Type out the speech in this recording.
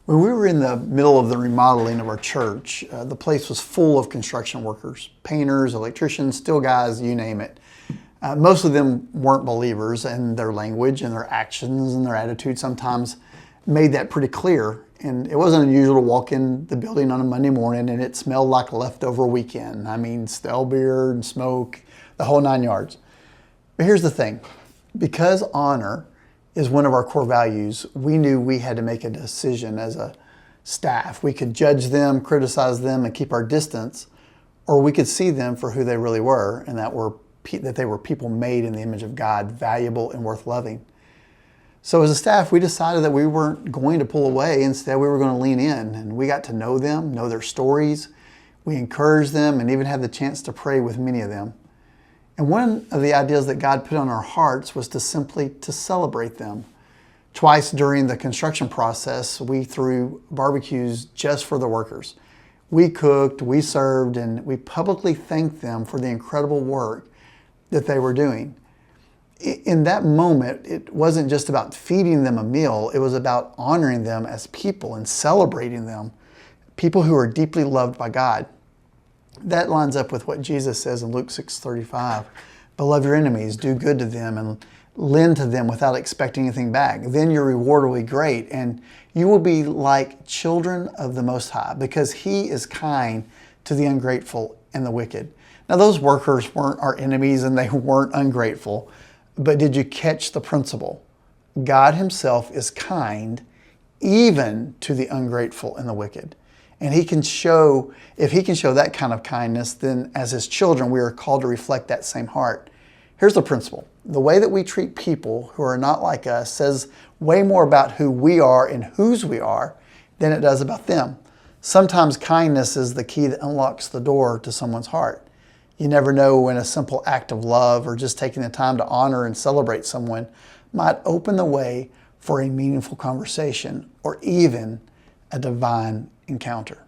When we were in the middle of the remodeling of our church, the place was full of construction workers, painters, electricians, steel guys, you name it. Most of them weren't believers, and their language and their actions and their attitude sometimes made that pretty clear. And it wasn't unusual to walk in the building on a Monday morning and it smelled like a leftover weekend. I mean, stale beer and smoke, the whole 9 yards. But here's the thing. Because honor is one of our core values, we knew we had to make a decision as a staff. We could judge them, criticize them, and keep our distance, or we could see them for who they really were, and that they were people made in the image of God, valuable and worth loving. So as a staff, we decided that we weren't going to pull away. Instead, we were going to lean in, and we got to know them, know their stories. We encouraged them and even had the chance to pray with many of them. And one of the ideas that God put on our hearts was to simply celebrate them. Twice during the construction process, we threw barbecues just for the workers. We cooked, we served, and we publicly thanked them for the incredible work that they were doing. In that moment, it wasn't just about feeding them a meal, it was about honoring them as people and celebrating them, people who are deeply loved by God. That lines up with what Jesus says in Luke 6:35. But love your enemies, do good to them, and lend to them without expecting anything back. Then your reward will be great, and you will be like children of the Most High, because He is kind to the ungrateful and the wicked. Now, those workers weren't our enemies, and they weren't ungrateful. But did you catch the principle? God Himself is kind even to the ungrateful and the wicked. And He can show, if He can show that kind of kindness, then as His children, we are called to reflect that same heart. Here's the principle. The way that we treat people who are not like us says way more about who we are and whose we are than it does about them. Sometimes kindness is the key that unlocks the door to someone's heart. You never know when a simple act of love or just taking the time to honor and celebrate someone might open the way for a meaningful conversation or even a divine encounter.